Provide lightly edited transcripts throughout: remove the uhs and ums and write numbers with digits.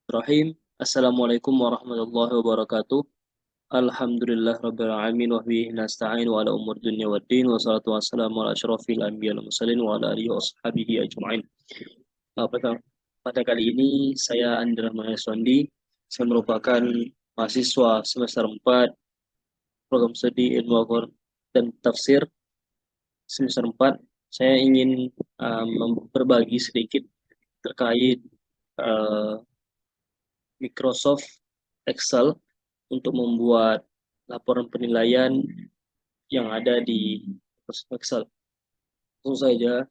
Bismillahirrahmanirrahim. Assalamualaikum warahmatullahi wabarakatuh. Alhamdulillah rabbil alamin wa bihi nasta'in wa ala umur dunya waddin wa salatu wassalamu ala asyrafil anbiya wal mursalin wa ala alihi wa ashabihi ajma'in. Pada, pada kali ini saya Andra Maheswandi. Saya merupakan mahasiswa semester 4 program studi ilmu Al-Quran dan tafsir semester 4. Saya ingin berbagi sedikit terkait uh, Microsoft Excel untuk membuat laporan penilaian yang ada di Microsoft Excel. Langsung saja,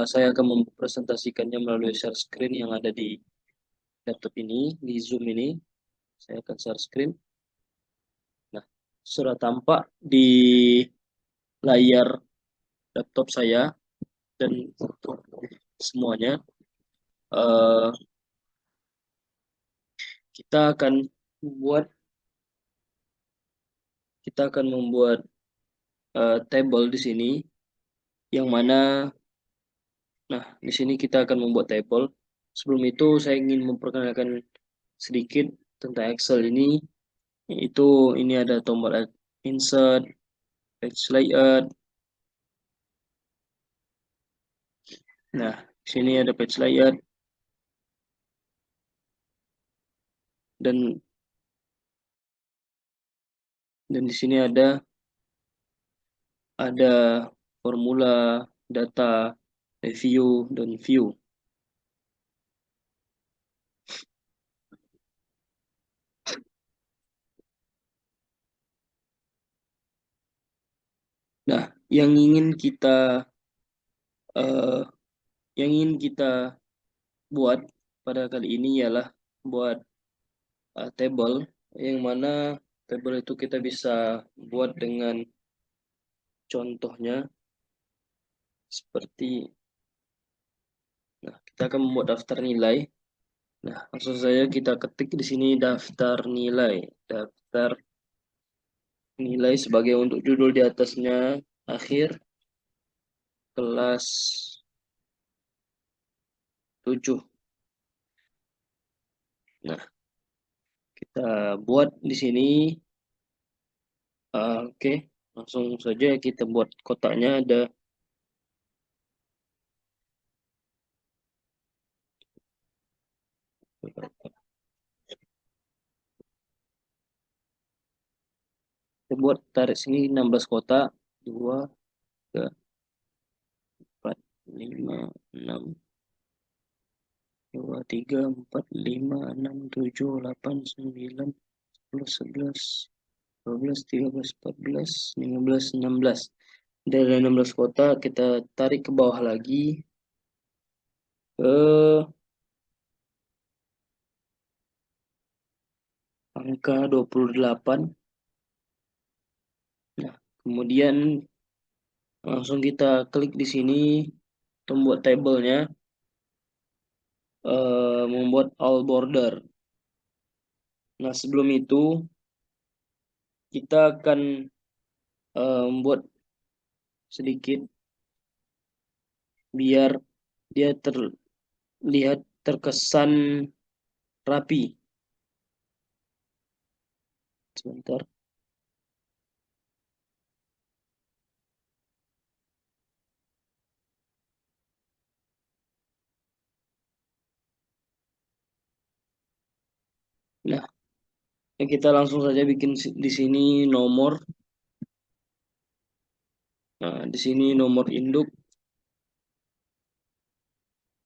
saya akan mempresentasikannya melalui share screen yang ada di laptop ini, di Zoom ini. Saya akan share screen. Nah, sudah tampak di layar laptop saya dan semuanya. Uh, kita akan membuat table di sini yang mana. Nah, di sini kita akan membuat table. Sebelum itu saya ingin memperkenalkan sedikit tentang Excel ini, yaitu ini ada tombol insert, page layout. Nah, di sini ada page layout dan di sini ada formula, data, review dan view. Nah, yang ingin kita eh, buat pada kali ini ialah buat table yang mana table itu kita bisa buat dengan contohnya seperti, nah, kita akan membuat daftar nilai. Nah, langsung saja kita ketik di sini daftar nilai. Daftar nilai sebagai untuk judul di atasnya akhir kelas 7. Nah, kita buat di sini. Oke, langsung saja kita buat kotaknya ada. Kita buat tarik sini 16 kotak. 2, 3, 4, 5, 6, 2, 3, 4, 5, 6, 7, 8, 9, 10, 11, 12, 13, 14, 15, 16. Dari 16 kotak kita tarik ke bawah lagi ke angka 28. Nah, kemudian langsung kita klik di sini membuat tabelnya, membuat all border. Nah, sebelum itu kita akan membuat sedikit biar dia terlihat terkesan rapi. Sebentar. Nah, kita langsung saja bikin di sini nomor. Nah, di sini nomor induk.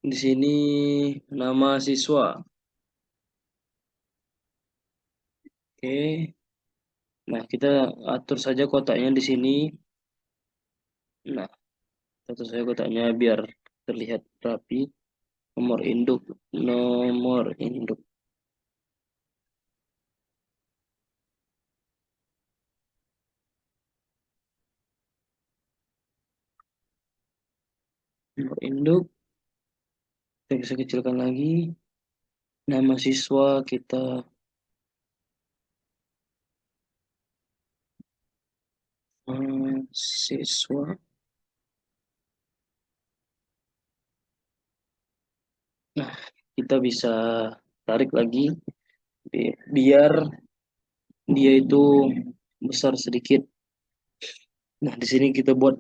Di sini nama siswa. Oke. Nah, kita atur saja kotaknya di sini. Nah, atur saja kotaknya biar terlihat rapi. Nomor induk, nomor induk, nomor induk. Kita bisa kecilkan lagi. Nama siswa kita siswa. Nah, kita bisa tarik lagi biar dia itu besar sedikit. Nah, di sini kita buat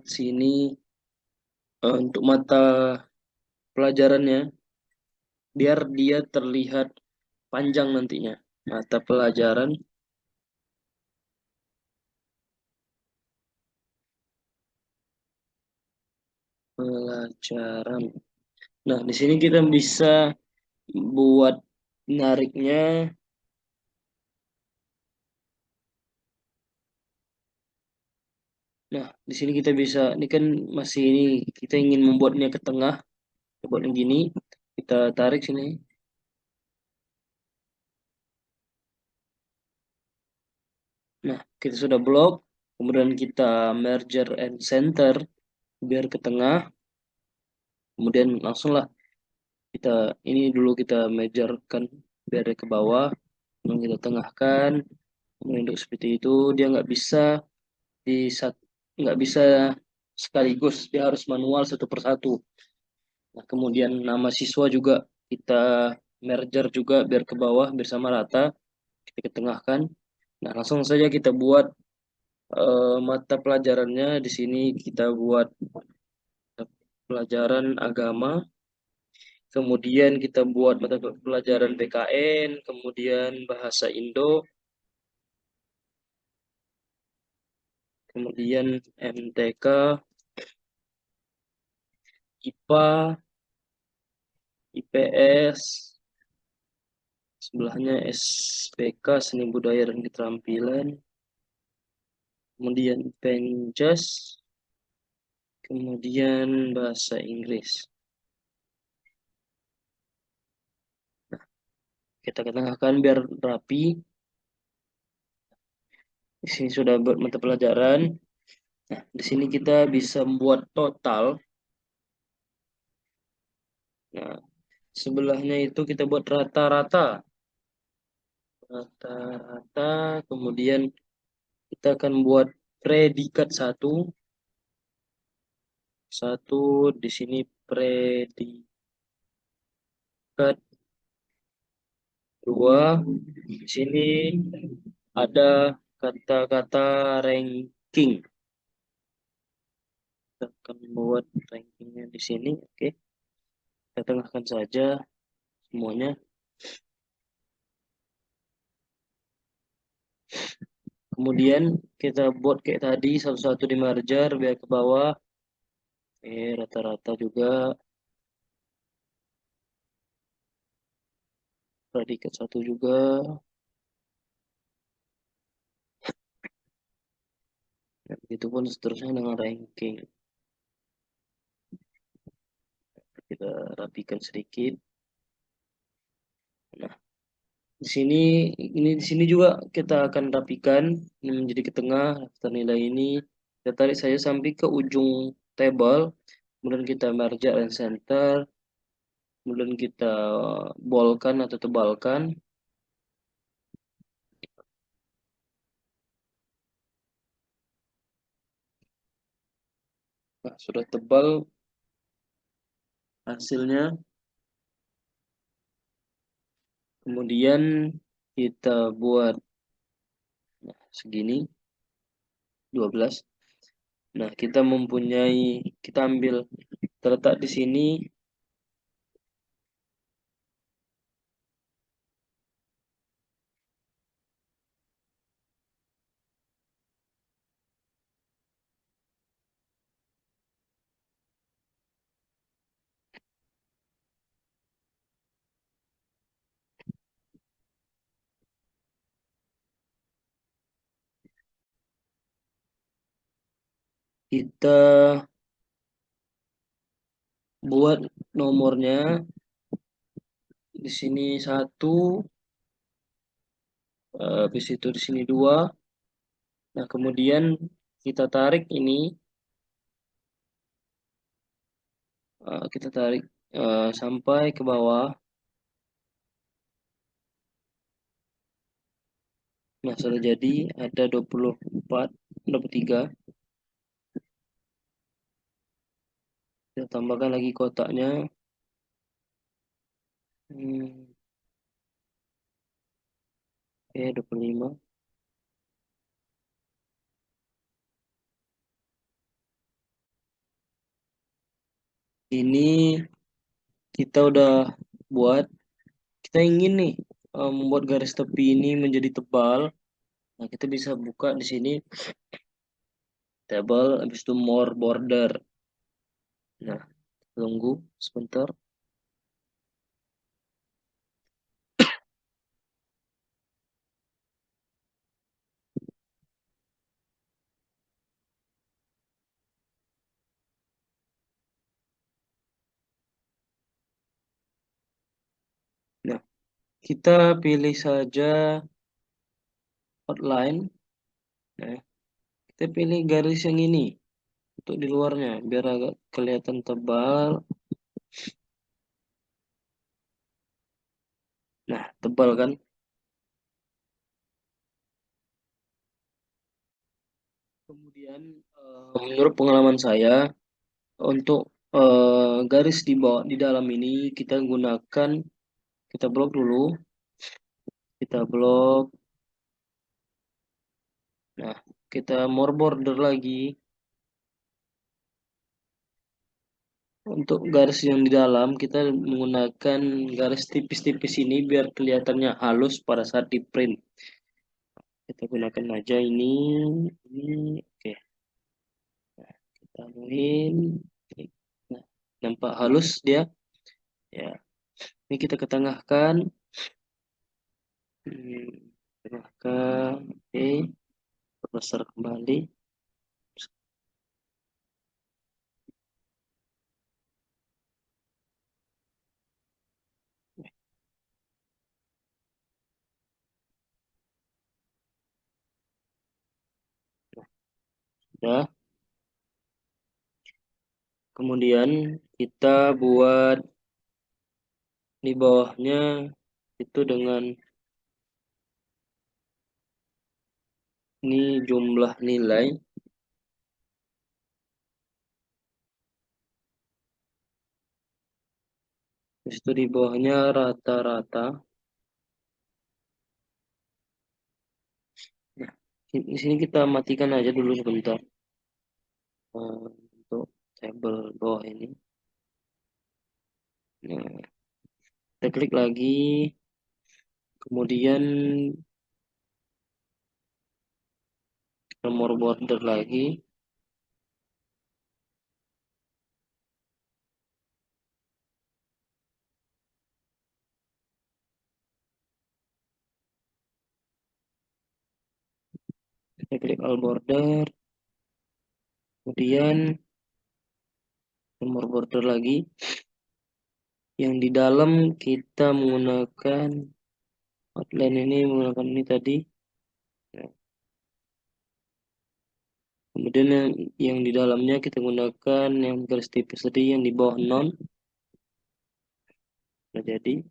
sini untuk mata pelajarannya biar dia terlihat panjang nantinya. Mata pelajaran. Nah, di sini kita bisa buat nariknya. Nah, di sini kita bisa, ini kan masih ini, kita ingin membuatnya ke tengah, kita buat yang gini, kita tarik sini. Nah, kita sudah blok, kemudian kita merger and center, biar ke tengah, kemudian langsunglah kita, ini dulu kita mergerkan, biar dia ke bawah, kemudian kita tengahkan, kemudian untuk seperti itu, dia di sat- nggak bisa sekaligus, dia harus manual satu persatu. Nah, kemudian nama siswa juga kita merger juga biar ke bawah, biar sama rata, kita ketengahkan. Nah, langsung saja kita buat mata pelajarannya. Di sini kita buat pelajaran agama, kemudian kita buat mata pelajaran PKN, kemudian bahasa Indo, kemudian MTK, IPA, IPS, sebelahnya SPK, Seni Budaya dan Keterampilan, kemudian Penjas, kemudian bahasa Inggris. Kita ketengahkan biar rapi. Di sini sudah buat mata pelajaran. Nah, di sini kita bisa membuat total. Nah, sebelahnya itu kita buat rata-rata. Rata-rata, kemudian kita akan buat predikat satu. Satu, di sini predikat dua. Di sini ada kata-kata ranking. Kita akan membuat rankingnya di sini. Oke, kita tengahkan saja semuanya. Kemudian kita buat kayak tadi satu-satu di merger biar ke bawah. Rata-rata juga predikat satu juga. Dan begitu pun seterusnya dengan ranking. Kita rapikan sedikit. Nah, di sini juga kita akan rapikan ini menjadi ke tengah daftar nilai ini. Kita tarik saja sampai ke ujung table, kemudian kita merge and center, kemudian kita bolkan atau tebalkan. Nah, sudah tebal hasilnya. Kemudian kita buat segini 12. Nah, kita ambil terletak di sini, kita buat nomornya di sini satu, habis itu di sini dua. Nah, kemudian kita tarik ini, kita tarik sampai ke bawah. Nah, sudah jadi ada 24, 23. Kita tambahkan lagi kotaknya. Oke, 25. Ini kita udah buat. Kita ingin nih membuat garis tepi ini menjadi tebal. Nah, kita bisa buka di sini table, habis itu more border. Nah, tunggu sebentar. Nah, kita pilih saja outline. Nah, kita pilih garis yang ini untuk di luarnya biar agak kelihatan tebal. Nah, tebal kan? Kemudian menurut pengalaman saya untuk garis di bawah di dalam ini kita gunakan, kita blok dulu, kita blok. Nah, kita more border lagi. Untuk garis yang di dalam kita menggunakan garis tipis-tipis ini biar kelihatannya halus pada saat di print. Kita gunakan aja ini, oke. Nah, kita anuin. Nah, nampak halus dia. Ya, ini kita ketengahkan. Ketengahkan, oke. Perbesar kembali. Ya, kemudian kita buat di bawahnya itu dengan ini jumlah nilai. Terus itu di bawahnya rata-rata. Nah, di sini kita matikan aja dulu sebentar untuk tabel bawah ini. Nah, kita klik lagi, kemudian nomor border lagi. Kita klik all border, kemudian nomor border lagi. Yang di dalam kita menggunakan outline ini, menggunakan ini tadi. Nah, kemudian yang di dalamnya kita gunakan yang garis tipis tadi yang di bawah non. Nah, jadi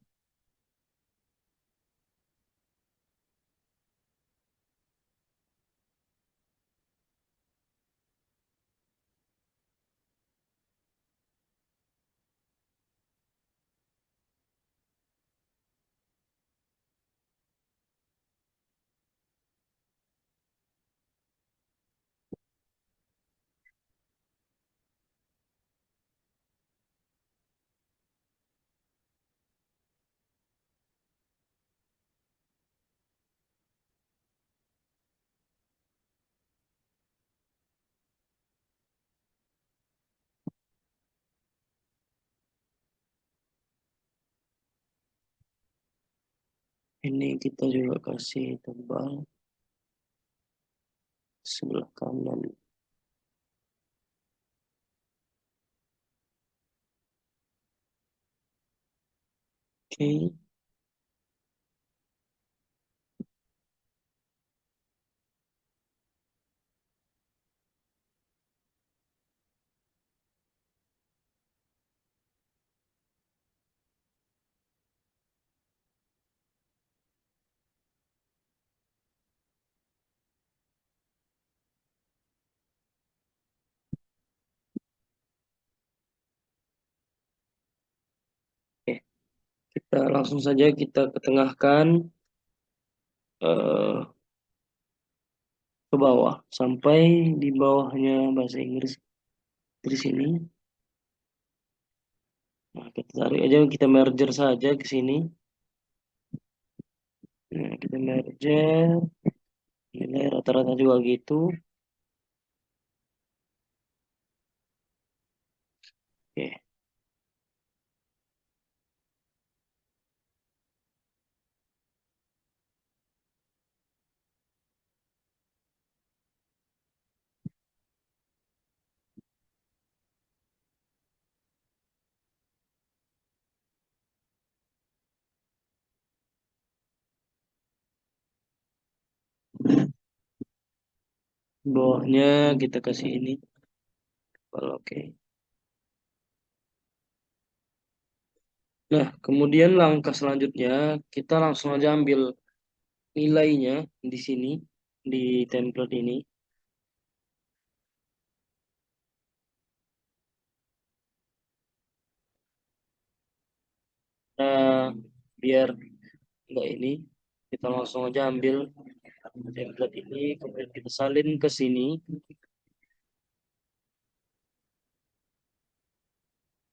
ini kita juga kasih tebal sebelah kanan. Oke. Nah, langsung saja kita ketengahkan eh, ke bawah sampai di bawahnya bahasa Inggris di sini. Nah, kita tarik aja, kita merger saja ke sini. Nah, kita merger, nilai rata-rata juga gitu. Oke, bawahnya kita kasih ini. Kalau oke. Nah, kemudian langkah selanjutnya kita langsung aja ambil nilainya di sini di template ini. Nah, biar enggak ini, kita langsung aja ambil template ini, kemudian kita salin ke sini.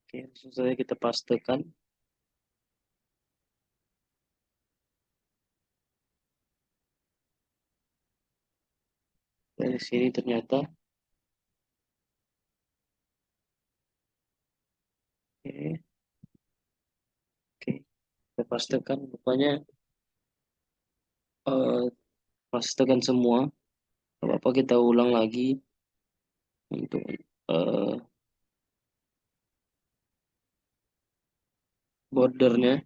Oke, langsung saja kita pastekan. Dari sini ternyata. Oke, oke. Kita pastekan. Rupanya pastekan semua. Apa kita ulang lagi untuk eh, bordernya.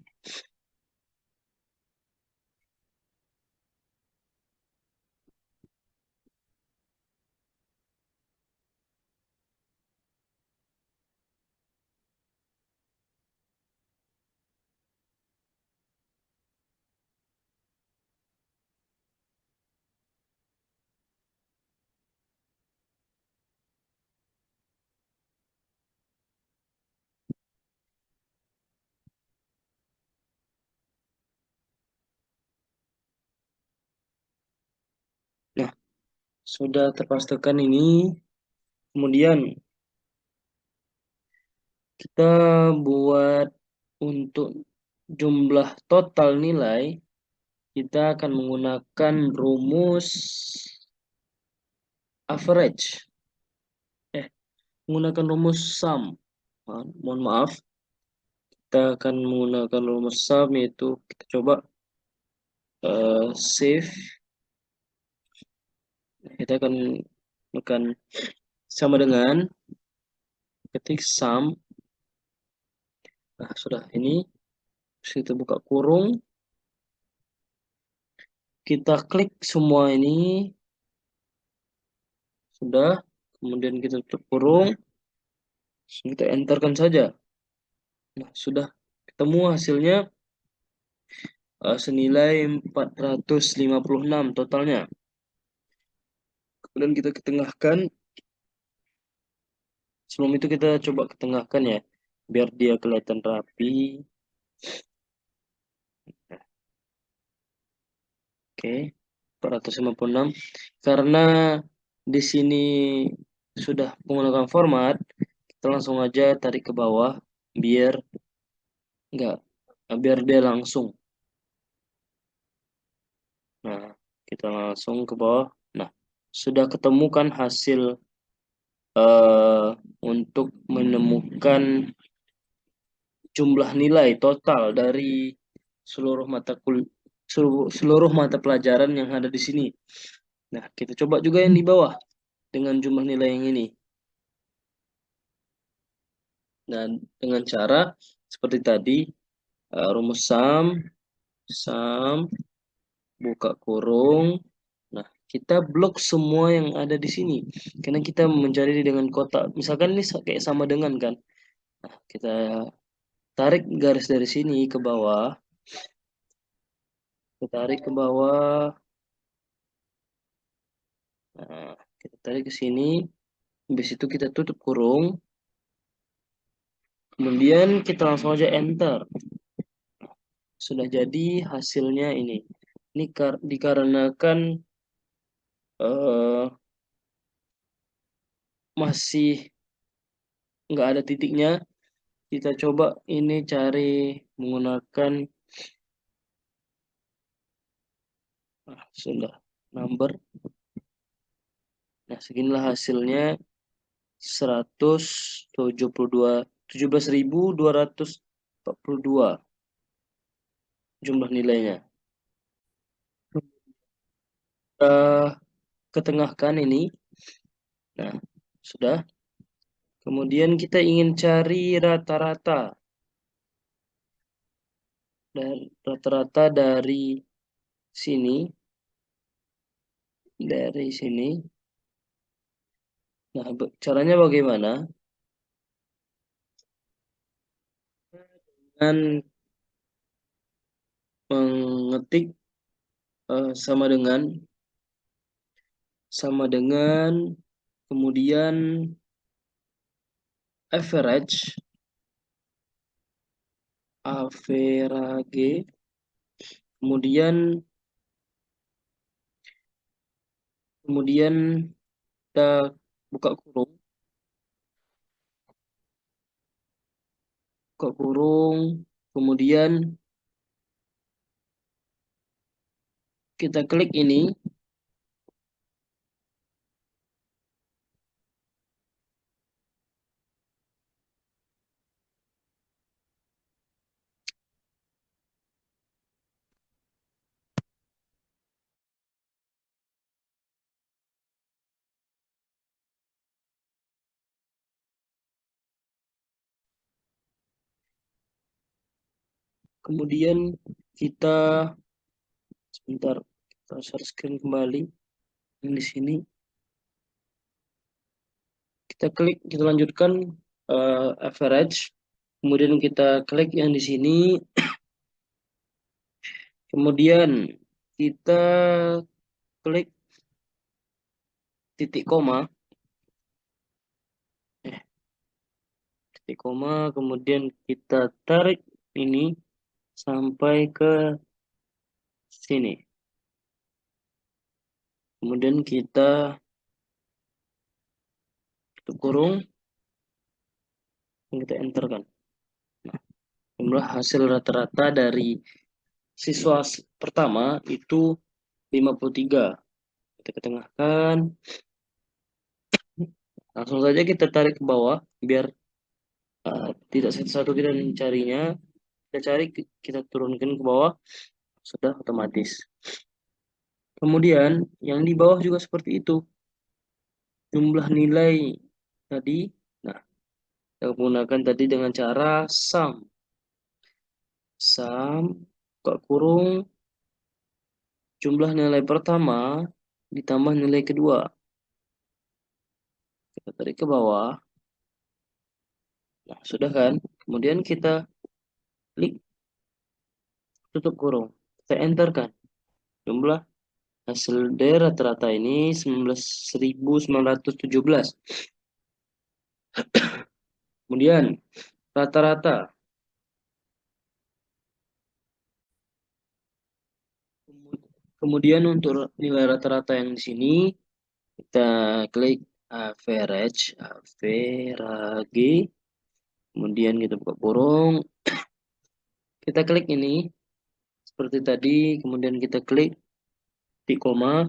Nah, sudah terpastekan ini. Kemudian kita buat untuk jumlah total nilai, kita akan menggunakan rumus average. Menggunakan rumus sum. Mohon maaf, kita akan menggunakan rumus sum, yaitu kita coba save. Kita akan sama dengan ketik sum. Nah, sudah ini. Terus kita buka kurung. Kita klik semua ini. Sudah. Kemudian kita tutup kurung. Kita enterkan saja. Nah, sudah ketemu hasilnya senilai 456 totalnya. Kemudian kita ketengahkan. Sebelum itu kita coba ketengahkan ya, biar dia kelihatan rapi. Oke, 456. Karena di sini sudah menggunakan format, kita langsung aja tarik ke bawah biar enggak, biar dia langsung. Nah, kita langsung ke bawah. Nah, sudah ketemukan hasil untuk menemukan jumlah nilai total dari seluruh seluruh mata pelajaran yang ada di sini. Nah, kita coba juga yang di bawah dengan jumlah nilai yang ini. Dan dengan cara seperti tadi, rumus sum, buka kurung. Nah, kita blok semua yang ada di sini. Karena kita mencari dengan kotak. Misalkan ini kayak sama dengan kan. Nah, kita tarik garis dari sini ke bawah. Kita tarik ke bawah. Nah, kita tarik ke sini. Habis itu kita tutup kurung. Kemudian kita langsung aja enter. sudah jadi hasilnya ini. Ini dikarenakan eh, masih nggak ada titiknya, kita coba ini cari menggunakan sudah number. Nah, seginilah hasilnya 172 17.242 jumlah nilainya. Kita ketengahkan ini. Nah, sudah. Kemudian kita ingin cari rata-rata. Dan rata-rata sini, dari sini. Nah, caranya bagaimana? Dengan mengetik sama dengan kemudian average average kemudian kemudian kita buka kurung kemudian kita klik ini. Kemudian kita sebentar, kita share screen kembali yang di sini. Kita lanjutkan average. Kemudian kita klik yang di sini. Kemudian kita klik titik koma. Titik koma. Kemudian kita tarik ini sampai ke sini. Kemudian kita tutup kurung. Dan kita enterkan. Nah, jumlah hasil rata-rata dari siswa pertama itu 53. Kita ketengahkan. Langsung saja kita tarik ke bawah biar tidak satu-satu kita mencarinya. Kita cari, kita turunkan ke bawah, sudah otomatis. Kemudian yang di bawah juga seperti itu. Jumlah nilai tadi, nah, kita menggunakan tadi dengan cara sum. Sum, buka kurung, jumlah nilai pertama ditambah nilai kedua. Kita tarik ke bawah. Nah, sudah kan? Kemudian kita klik tutup kurung. Kita enter kan. Jumlah hasil dari rata-rata ini 19.917. Kemudian rata-rata. Kemudian untuk nilai rata-rata yang di sini kita klik average. Kemudian kita buka kurung. Kita klik ini seperti tadi. Kemudian kita klik di koma.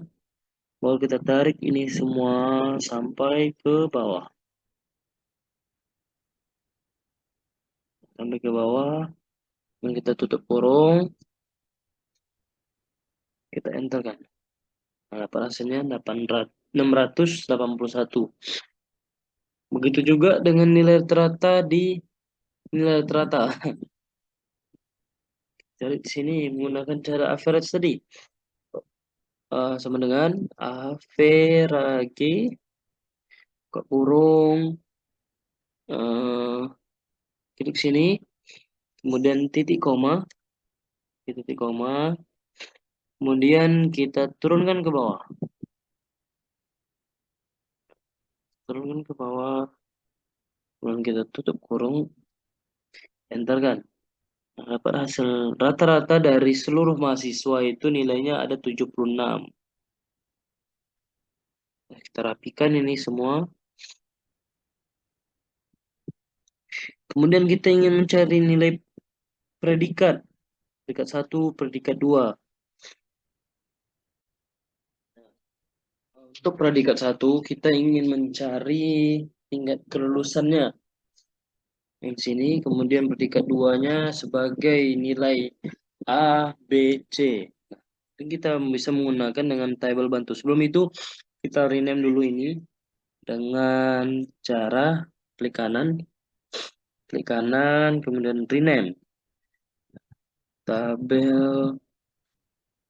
Baru kita tarik ini semua sampai ke bawah. Sampai ke bawah. Dan kita tutup kurung. Kita enter kan. Nah, hasilnya 681. Begitu juga dengan nilai rata di nilai rata. Jadi di sini menggunakan cara average tadi. Sama dengan average ke kurung klik sini, kemudian titik koma, kemudian kita turunkan ke bawah, kemudian kita tutup kurung, enter kan. Dapat hasil rata-rata dari seluruh mahasiswa itu nilainya ada 76. Nah, kita rapikan ini semua. Kemudian kita ingin mencari nilai predikat. Predikat satu, predikat dua. Untuk predikat satu, kita ingin mencari tingkat kelulusannya. Yang sini, kemudian predikat duanya sebagai nilai A, B, C. Nah, kita bisa menggunakan dengan tabel bantu. Sebelum itu, kita rename dulu ini dengan cara klik kanan, kemudian rename. Tabel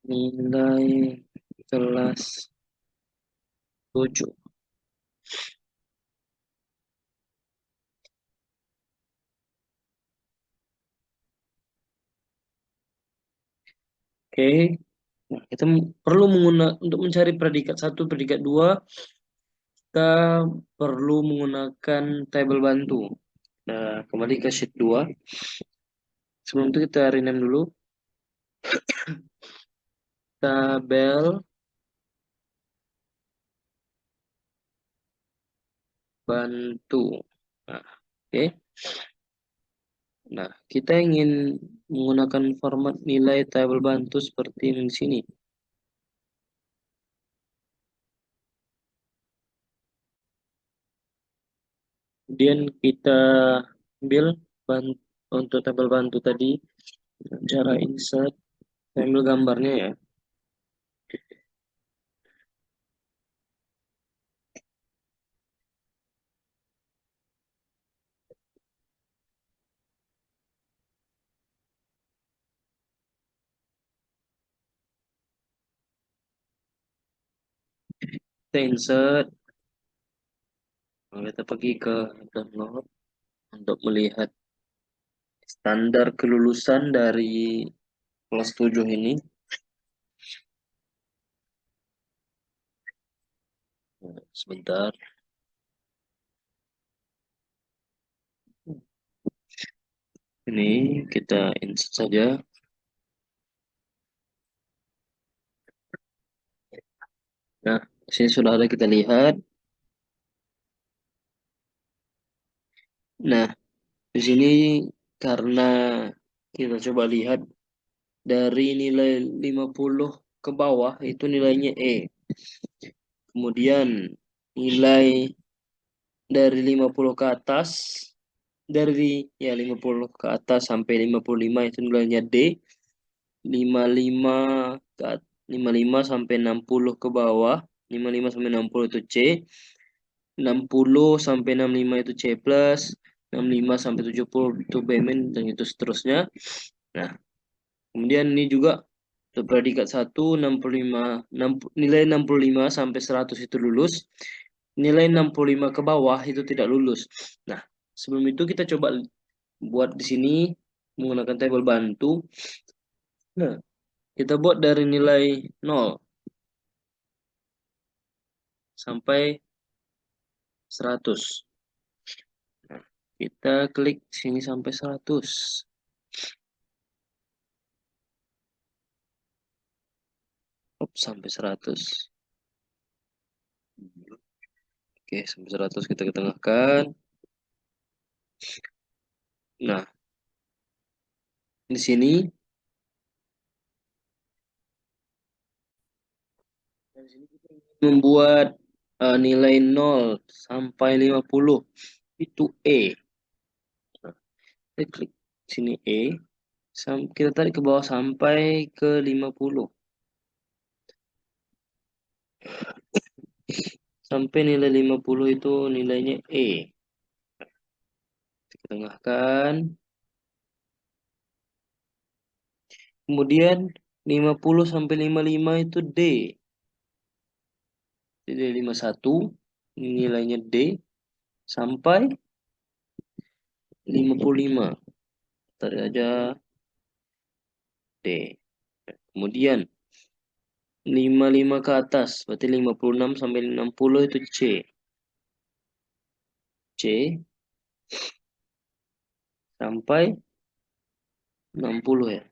nilai kelas 7. Oke, nah, kita perlu menggunakan untuk mencari predikat satu, predikat dua, kita perlu menggunakan tabel bantu. Nah, kembali ke sheet 2. Sebelum itu kita rename dulu tabel bantu. Nah, oke. Nah, kita ingin menggunakan format nilai tabel bantu seperti yang di sini. Kemudian kita ambil untuk tabel bantu tadi, cara insert, saya ambil gambarnya ya. Kita insert, kita pergi ke download untuk melihat standar kelulusan dari kelas 7 ini. Nah, sebentar. Ini kita insert saja. Nah, di sini sudah ada, kita lihat. Nah, di sini karena kita coba lihat dari nilai 50 ke bawah itu nilainya E. Kemudian nilai dari 50 ke atas, dari ya 50 ke atas sampai 55 itu nilainya D. 55 ke 55 sampai 60 ke bawah, 55 sampai 60 itu C. 60 sampai 65 itu C plus, 65 sampai 70 itu B min, dan itu seterusnya. Nah, kemudian ini juga untuk predikat 1, 65, nilai 65 sampai 100 itu lulus, nilai 65 ke bawah itu tidak lulus. Nah, sebelum itu kita coba buat di sini menggunakan tabel bantu. Nah, kita buat dari nilai 0 sampai 100. Nah, kita klik sini sampai 100. Sampai 100. Oke, sampai 100 kita ketengahkan. Nah, di sini kita membuat nilai 0 sampai 50 itu E. Nah, kita klik sini E. Kita tarik ke bawah sampai ke 50. Sampai nilai 50 itu nilainya E. Kita tengahkan. Kemudian 50 sampai 55 itu D. Jadi 51 nilainya D sampai 55. Tarik aja D. Kemudian 55 ke atas, berarti 56 sampai 60 itu C. C sampai 60 ya.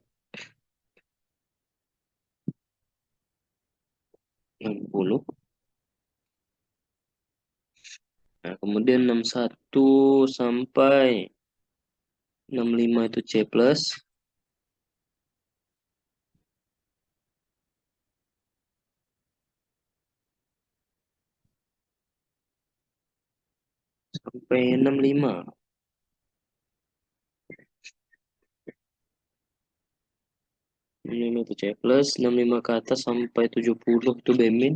60. Nah, kemudian 61 sampai 65 itu C plus. Sampai 65. 65 itu C plus. 65 ke atas sampai 70 itu B min.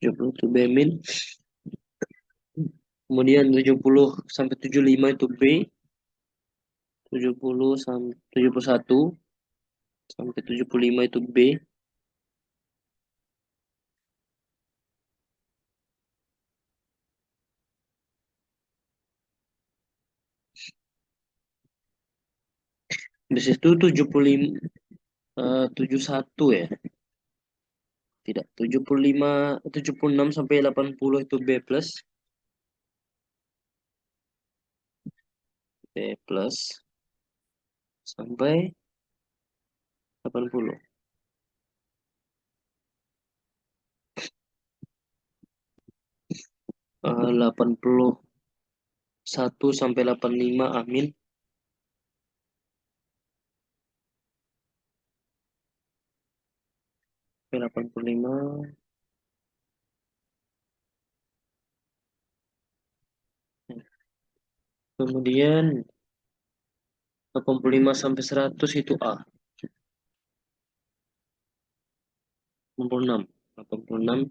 70 itu B min. Kemudian 70 sampai 75 itu B. 70 sampai 71 sampai 75 itu B. Di situ 75 71 ya. Tidak, 75 76 sampai 80 itu B plus. B plus sampai 80. 81 sampai 85 amin. 85. Kemudian 85 sampai 100 itu A. 86. 86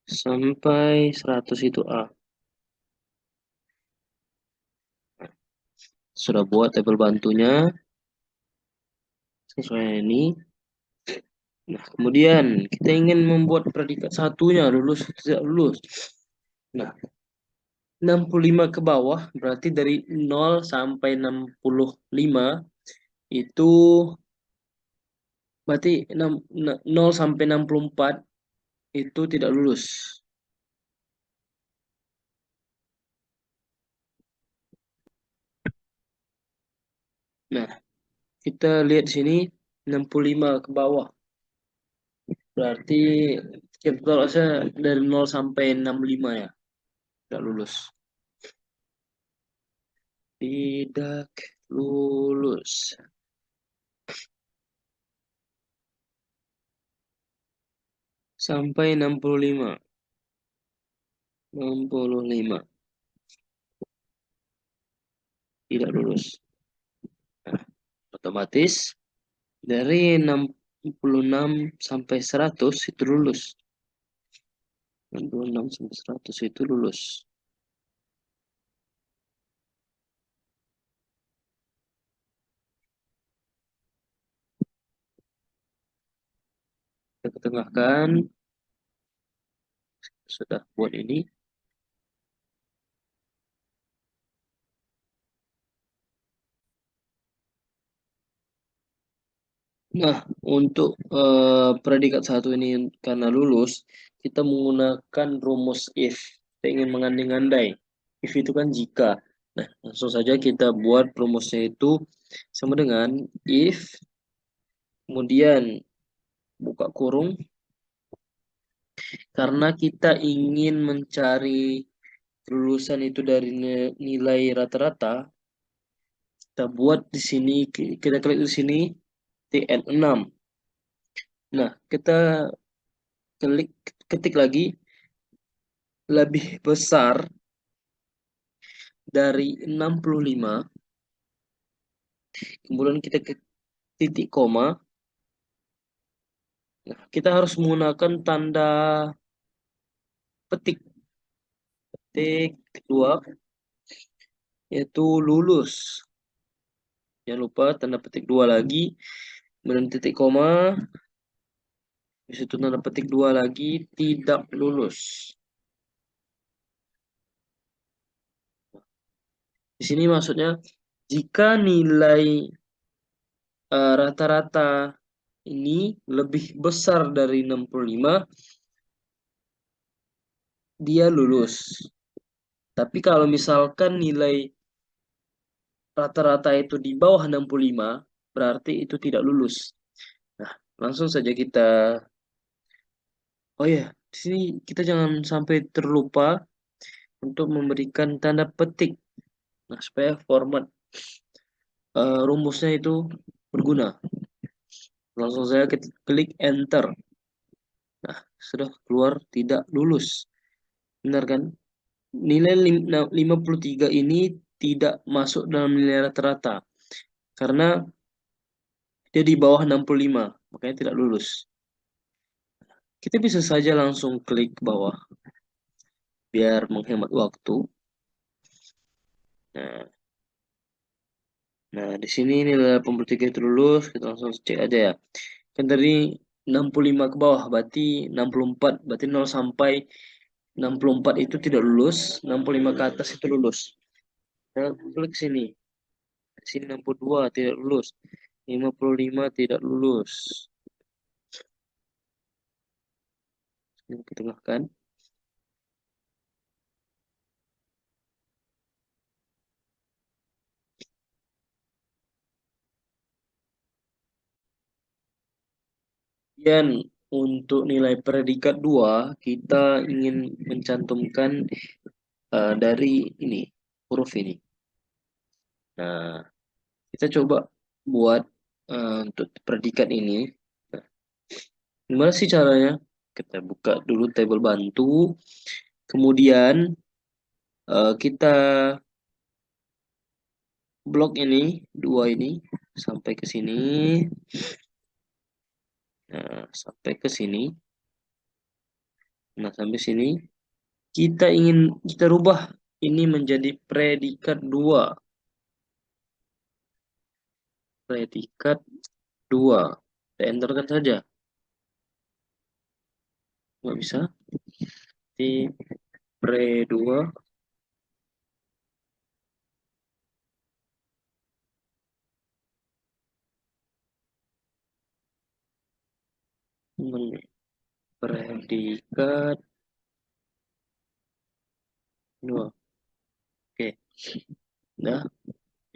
sampai 100 itu A. Sudah buat tabel bantunya sesuai ini. Nah, kemudian kita ingin membuat predikat satunya lulus atau tidak lulus. Nah, 65 ke bawah berarti dari 0 sampai 65 itu berarti 0 sampai 64 itu tidak lulus. Nah, kita lihat di sini 65 ke bawah. Berarti kita tolak saja dari 0 sampai 65 ya. Tidak lulus. Tidak lulus. Sampai 65. 65. Tidak lulus. Nah, otomatis dari 66 sampai 100 itu lulus. 66 sampai 100 itu lulus. Kita ketengahkan. Sudah buat ini. Nah, untuk predikat satu ini karena lulus, kita menggunakan rumus if. Kita ingin mengandai-andai. If itu kan jika. Nah, langsung saja kita buat rumusnya itu sama dengan if, kemudian buka kurung, karena kita ingin mencari kelulusan itu dari nilai rata-rata, kita buat di sini, kita klik di sini, TN 6. Nah, kita ketik lagi, lebih besar dari 65, kemudian kita ke titik koma. Nah, kita harus menggunakan tanda petik. Petik kedua, yaitu lulus. Jangan lupa tanda petik dua lagi, kemudian titik koma, di situ tanda petik dua lagi, tidak lulus. Di sini maksudnya, jika nilai rata-rata ini lebih besar dari 65, dia lulus. Tapi kalau misalkan nilai rata-rata itu di bawah 65, berarti itu tidak lulus. Nah, langsung saja kita, oh ya, di sini kita jangan sampai terlupa untuk memberikan tanda petik. Nah, supaya format rumusnya itu berguna. Langsung saya klik enter. Nah, sudah keluar tidak lulus. Benar kan? Nilai 53 ini tidak masuk dalam nilai rata-rata. Karena dia di bawah 65, makanya tidak lulus. Kita bisa saja langsung klik ke bawah, biar menghemat waktu. Nah, nah di sini nilai 83 itu lulus, kita langsung cek aja ya. Kan tadi 65 ke bawah, berarti 64, berarti 0 sampai 64 itu tidak lulus, 65 ke atas itu lulus. Kita klik sini. Di sini 62 tidak lulus, 55 tidak lulus. Ini kita tengahkan. Kemudian untuk nilai predikat 2 kita ingin mencantumkan dari ini, huruf ini. Nah, kita coba buat untuk predikat ini. Nah, gimana sih caranya? Kita buka dulu tabel bantu, kemudian kita blok ini, dua ini, sampai ke sini. Nah, sampai ke sini. Nah, sampai sini. Kita rubah ini menjadi predikat 2. Predikat 2. Kita enterkan saja. Nggak bisa. Di pre 2. Predikat 2. Oke. Nah,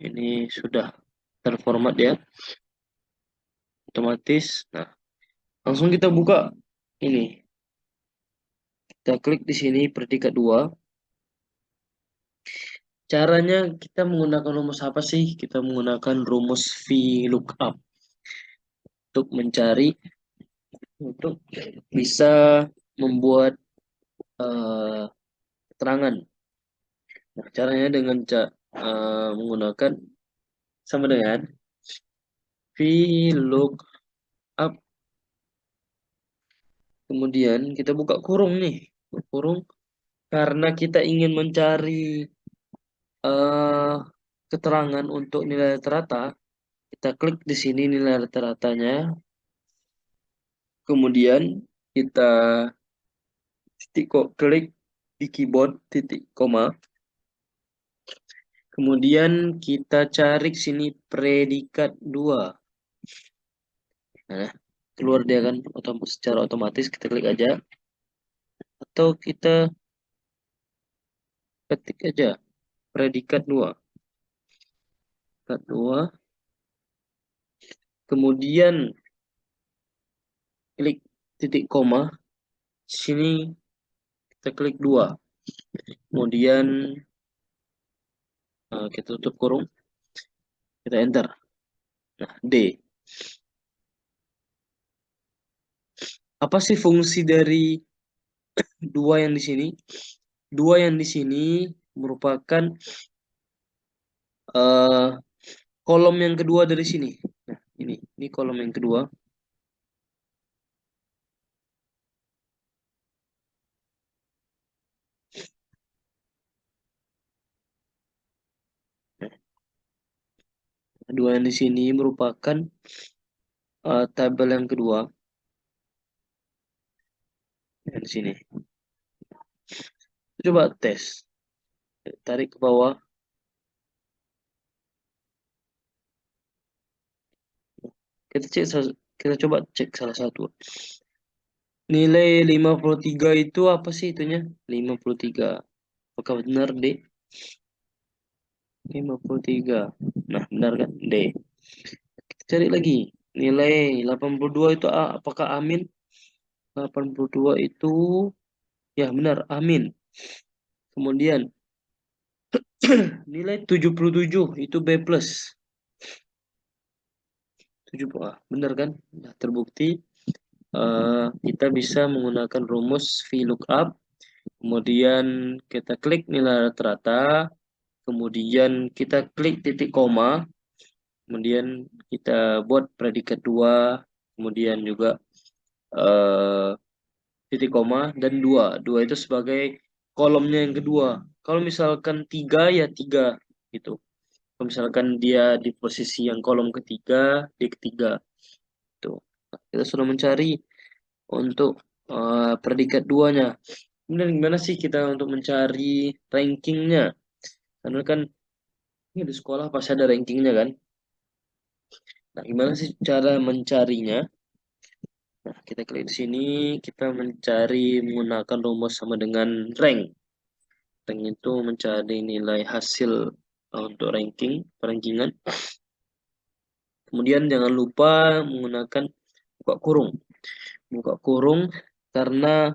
ini sudah terformat ya. Otomatis. Nah, langsung kita buka ini. Kita klik di sini predikat 2. Caranya kita menggunakan rumus apa sih? Kita menggunakan rumus VLOOKUP untuk mencari, untuk bisa membuat keterangan. Nah, caranya dengan menggunakan sama dengan VLOOKUP. Kemudian kita buka kurung nih, kurung, karena kita ingin mencari eh keterangan untuk nilai rata-rata. Kita klik di sini nilai rata-ratanya. Kemudian kita klik di keyboard titik koma. Kemudian kita cari sini predikat 2. Nah, keluar dia kan secara otomatis, kita klik aja. Atau kita ketik aja predikat 2. Predikat 2. Kemudian klik titik koma. Sini kita klik 2. Kemudian kita tutup kurung. Kita enter. Nah, D. Apa sih fungsi dari 2 yang di sini? 2 yang di sini merupakan uh, kolom yang kedua dari sini. Nah, ini kolom yang kedua. Nah, 2 yang di sini merupakan tabel yang kedua. Yang di sini. Coba tes. Tarik ke bawah. Kita coba cek salah satu. Nilai 53 itu apa sih itunya? 53. Apakah benar, D? 53. Nah, benar kan? D. Kita cari lagi. Nilai 82 itu apakah amin? 82 itu ya benar, amin. Kemudian nilai 77 itu B plus. 70, benar kan? Nah, terbukti kita bisa menggunakan rumus VLOOKUP. Kemudian kita klik nilai rata-rata. Kemudian kita klik titik koma. Kemudian kita buat predikat dua. Kemudian juga eh, titik koma dan dua. Dua itu sebagai kolomnya yang kedua. Kalau misalkan tiga ya tiga gitu. Kalau misalkan dia di posisi yang kolom ketiga, di ketiga tuh. Nah, kita sudah mencari untuk predikat duanya. Kemudian gimana sih kita untuk mencari rankingnya? Karena kan ini di sekolah pasti ada rankingnya kan. Nah, gimana sih cara mencarinya? Nah, kita klik di sini, kita mencari menggunakan rumus sama dengan rank. Rank itu mencari nilai hasil untuk rankingan. Kemudian jangan lupa menggunakan buka kurung. Buka kurung karena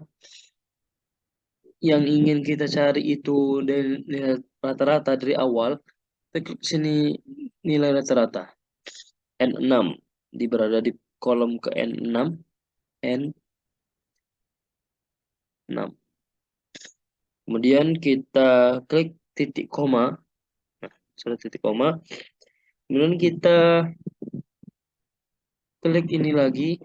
yang ingin kita cari itu dari nilai rata-rata dari awal. Kita klik sini nilai rata-rata. N6 berada di kolom ke N6. N6. Kemudian kita klik titik koma. Nah, sudah titik koma. Kemudian kita klik ini lagi.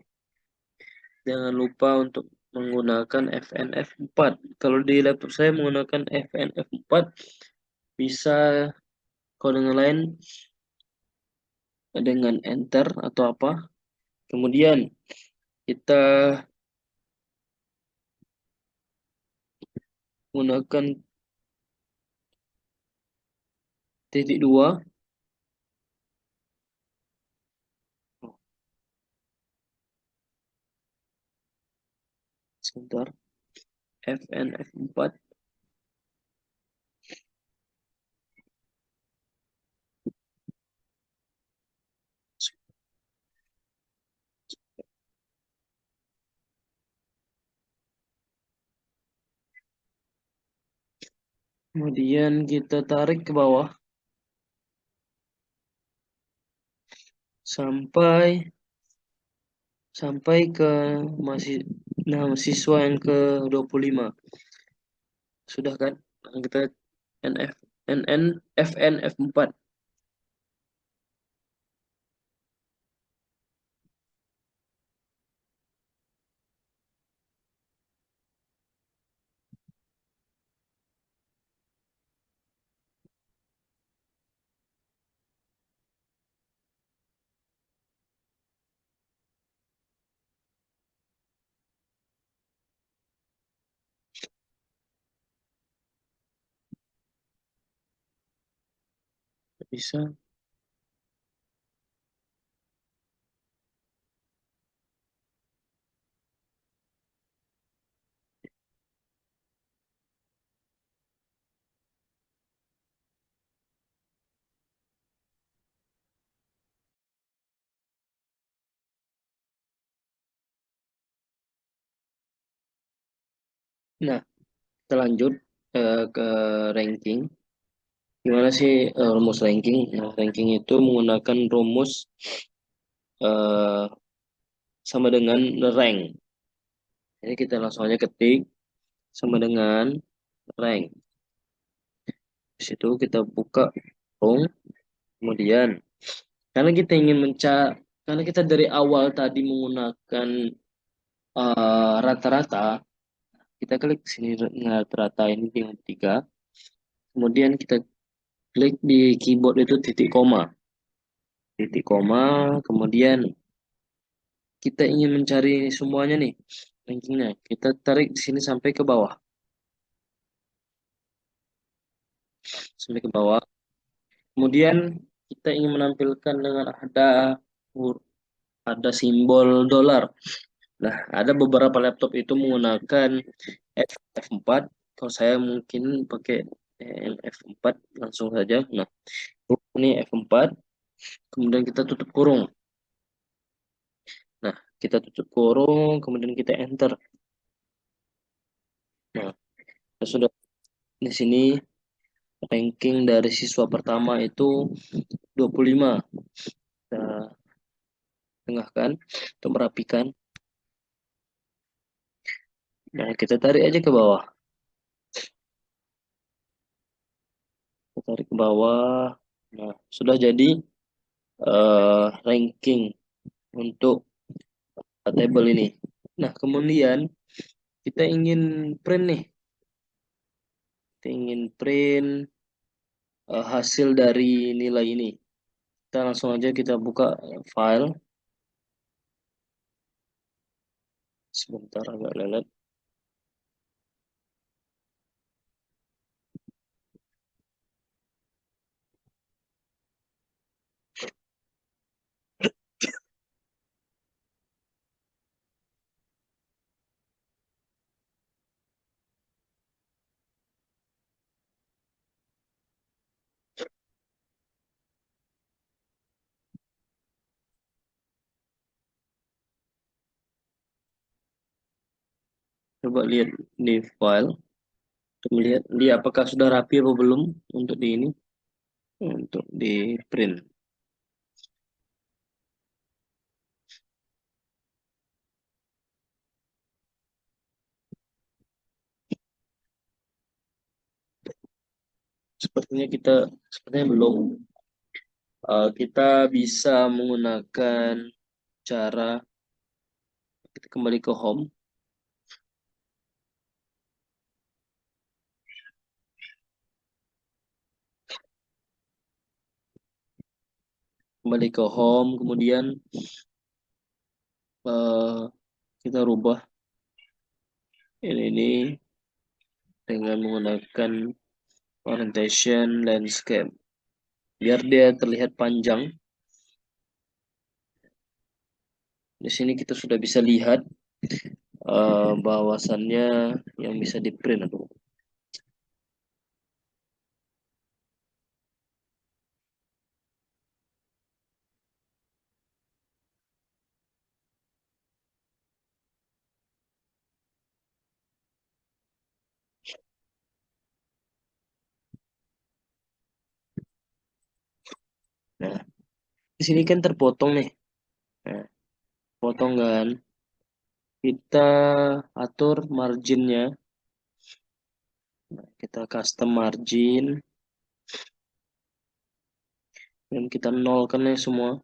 Jangan lupa untuk menggunakan FNF4. Kalau di laptop saya menggunakan FNF4, bisa kalau dengan lain dengan enter atau apa. Kemudian kita menggunakan titik dua. Sebentar. FNF4. Kemudian kita tarik ke bawah sampai sampai ke masih mahasiswa yang ke 25. Sudah kan? Nah, kita NF NN FNF4. Bisa. Nah, kita lanjut ke ranking. Gimana sih rumus ranking? Nah, ranking itu menggunakan rumus eh, sama dengan rank. Jadi kita langsung aja ketik sama dengan rank. Di situ kita buka room, kemudian karena kita ingin karena kita dari awal tadi menggunakan rata-rata, kita klik sini rata-rata ini dengan tiga. Kemudian kita klik di keyboard itu titik koma. Titik koma, kemudian kita ingin mencari semuanya nih, rankingnya. Kita tarik di sini sampai ke bawah. Sampai ke bawah. Kemudian kita ingin menampilkan dengan ada simbol dolar. Nah, ada beberapa laptop itu menggunakan F4. Kalau saya mungkin pakai F4 langsung saja. Nah, ini F4. Kemudian kita tutup kurung. Nah, kita tutup kurung, kemudian kita enter. Nah, sudah di sini ranking dari siswa pertama itu 25. Kita tengahkan untuk merapikan. Nah, kita tarik aja ke bawah. Kita tarik ke bawah. Nah, sudah jadi ranking untuk table ini. Nah, kemudian kita ingin print nih. Kita ingin print hasil dari nilai ini. Kita langsung aja kita buka file. Sebentar agak lelet. Coba lihat di file. Untuk melihat dia apakah sudah rapi atau belum untuk di ini. Untuk di print. Sepertinya belum. Kita bisa menggunakan cara kita kembali ke home. Kembali ke home, kemudian eh, kita rubah ini dengan menggunakan orientation landscape. Biar dia terlihat panjang. Di sini kita sudah bisa lihat bahwasannya yang bisa di print. Aduh. Nah, di sini kan terpotong nih. Nah, potong kan. Kita atur marginnya. Nah, kita custom margin dan kita nolkan ya semua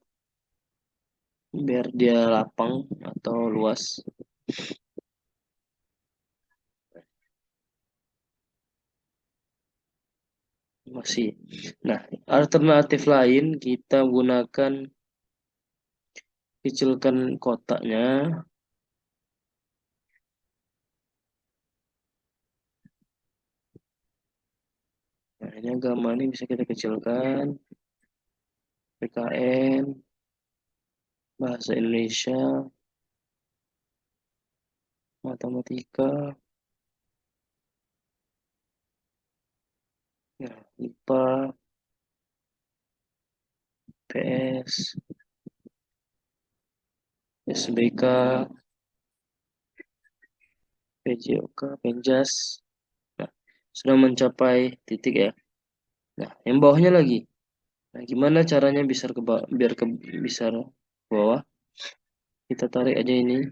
biar dia lapang atau luas. Masih. Nah, alternatif lain kita gunakan kecilkan kotaknya. Nah, ini agama ini bisa kita kecilkan. PKN, Bahasa Indonesia, Matematika, ya, IPA, PS, SBK, PJOK, Penjas. Nah, sudah mencapai titik ya. Nah, yang bawahnya lagi. Nah, gimana caranya biar ke bisa ke bawah? Kita tarik aja ini.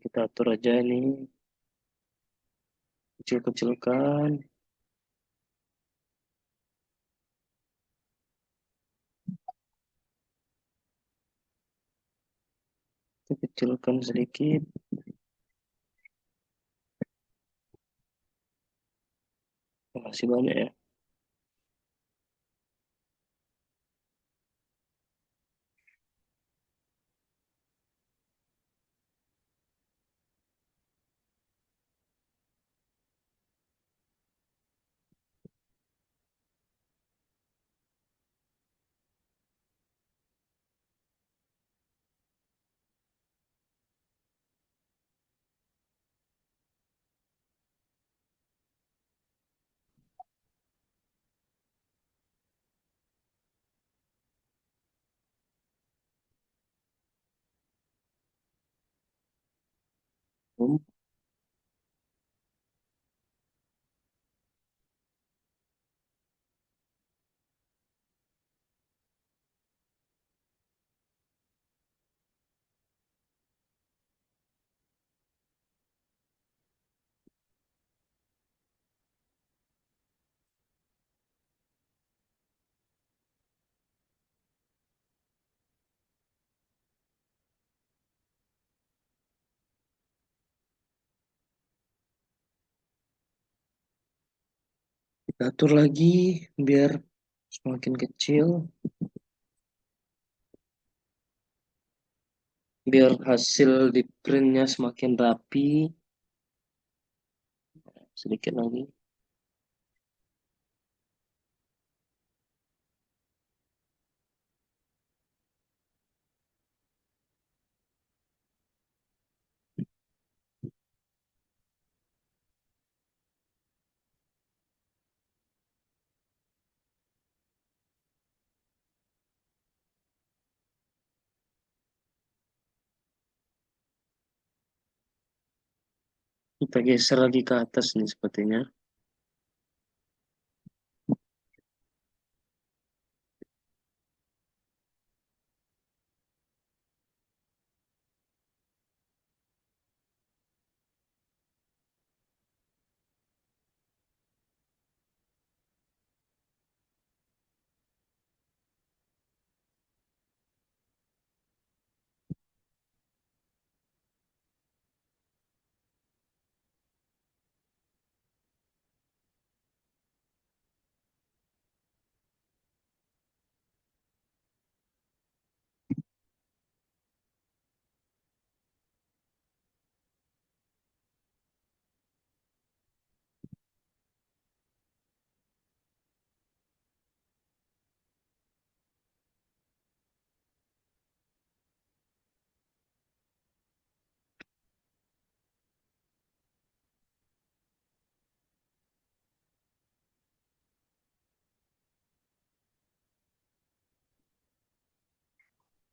Kita atur aja ini. Kecil-kecilkan. Kita kecilkan sedikit. Masih banyak ya. Kita atur lagi biar semakin kecil, biar hasil di printnya semakin rapi. Sedikit lagi. Kita geser lagi ke atas nih sepertinya.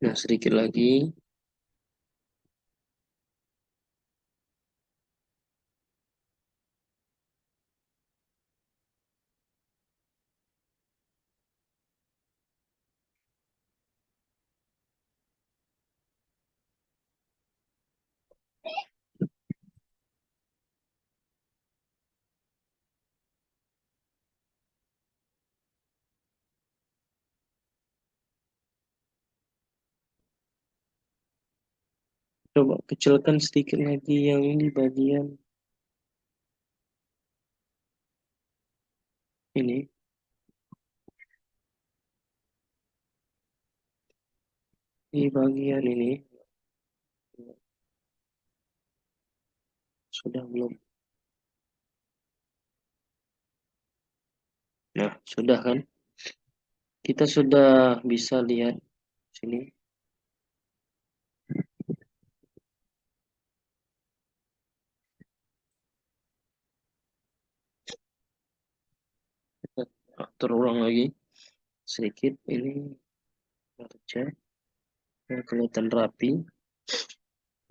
Nah, sedikit lagi. Coba kecilkan sedikit lagi yang di bagian ini. Di bagian ini. Sudah belum? Nah, sudah kan? Kita sudah bisa lihat sini. Kita terulang lagi sedikit. Ini kerja biar kelihatan rapi.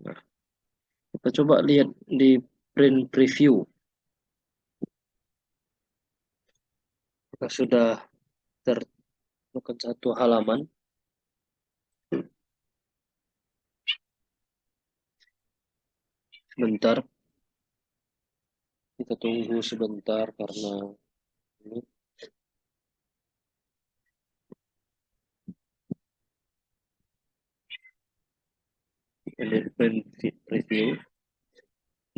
Nah, kita coba lihat di print preview. Kita sudah terbuka satu halaman. Sebentar, kita tunggu sebentar karena ini edit print preview.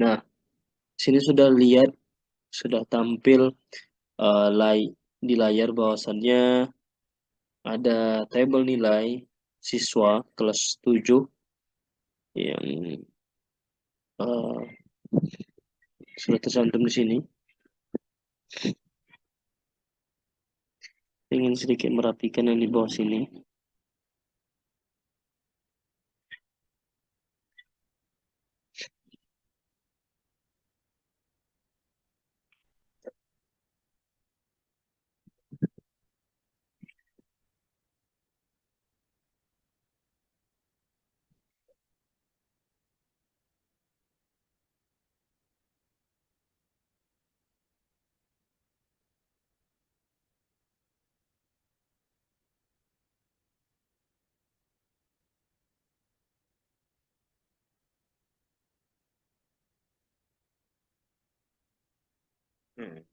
Nah, sini sudah lihat, sudah tampil di layar bahwasannya ada tabel nilai siswa kelas 7 yang eh, sudah tercantum di sini. Ingin sedikit merapikan yang di bawah sini. Hmm.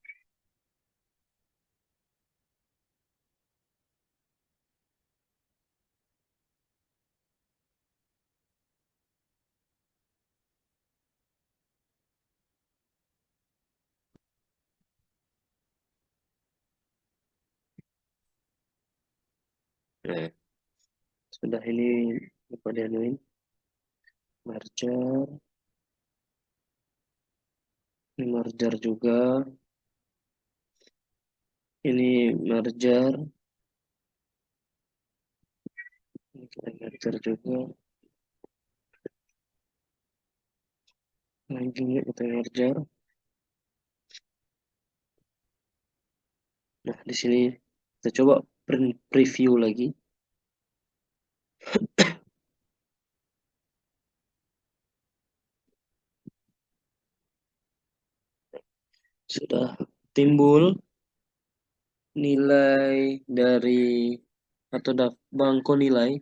Nah, sudah ini lupa dianuin merger, ini merger juga, ini merger, ini kita merger juga, lagi kita merger. Nah, di sini kita coba print preview lagi. Sudah timbul nilai dari atau bangko nilai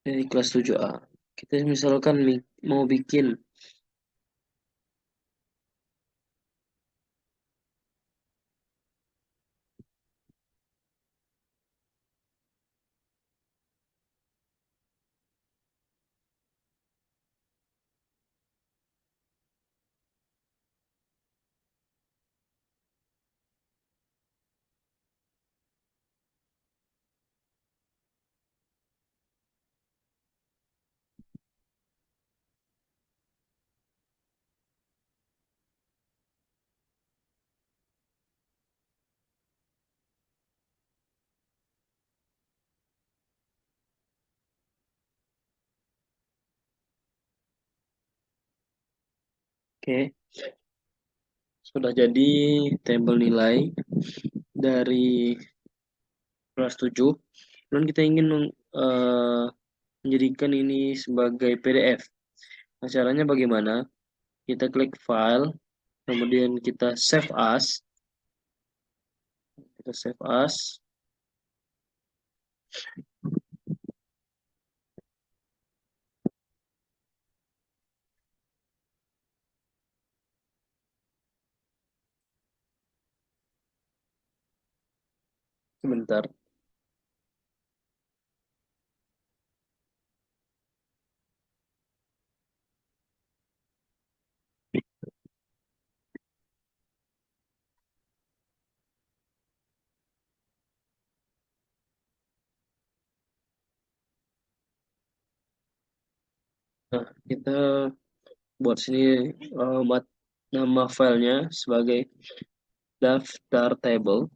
dari kelas 7A. Kita misalkan mau bikin oke, sudah jadi tabel nilai dari kelas 7. Dan kita ingin menjadikan ini sebagai PDF. Nah, caranya bagaimana? Kita klik file, kemudian kita save as, kita save as, sebentar. Nah, kita buat sini buat nama filenya sebagai daftar table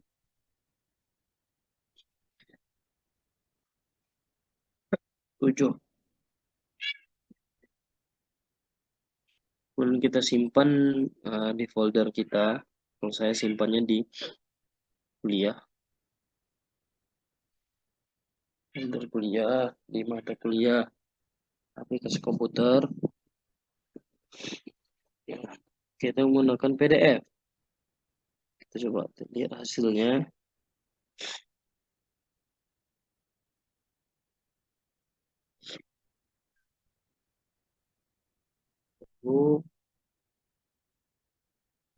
7. Kemudian kita simpan di folder kita. Kalau saya simpannya di kuliah, folder kuliah, di mata kuliah, aplikasi komputer. Ya, kita menggunakan PDF. Kita coba lihat hasilnya. Oh,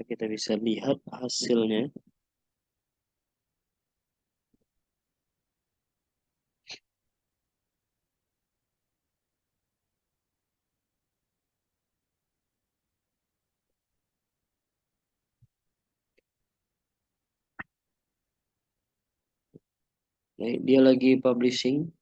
kita bisa lihat hasilnya. Nah, dia lagi publishing.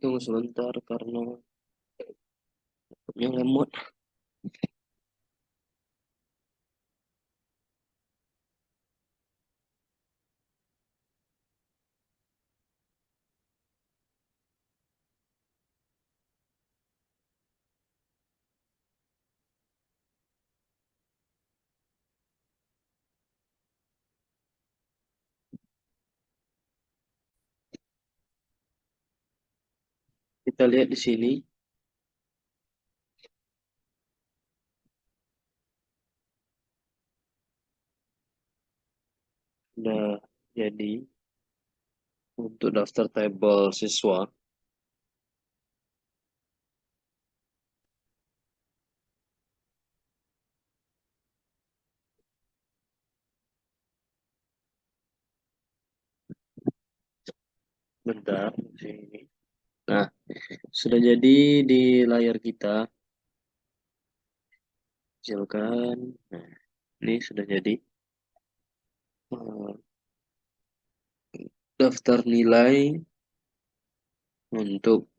Tunggu sebentar karena yang lemot. Kita lihat di sini. jadi untuk daftar tabel siswa, bentar, sini. Nah, sudah jadi di layar kita, kecilkan. Nah, ini sudah jadi. Eh, Daftar nilai untuk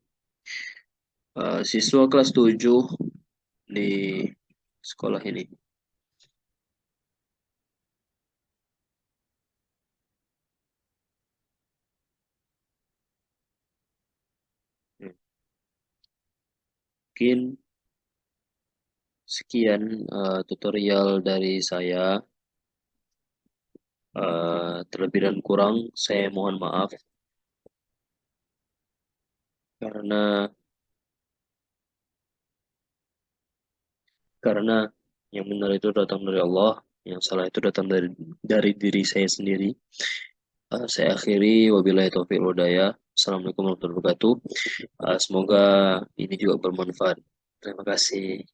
siswa kelas 7 di sekolah ini. Mungkin sekian tutorial dari saya. Terlebih dan kurang, saya mohon maaf karena karena yang benar itu datang dari Allah, yang salah itu datang dari diri saya sendiri. Saya akhiri, wabillahi taufiq wal hidayah. Assalamualaikum warahmatullahi wabarakatuh. Semoga ini juga bermanfaat. Terima kasih.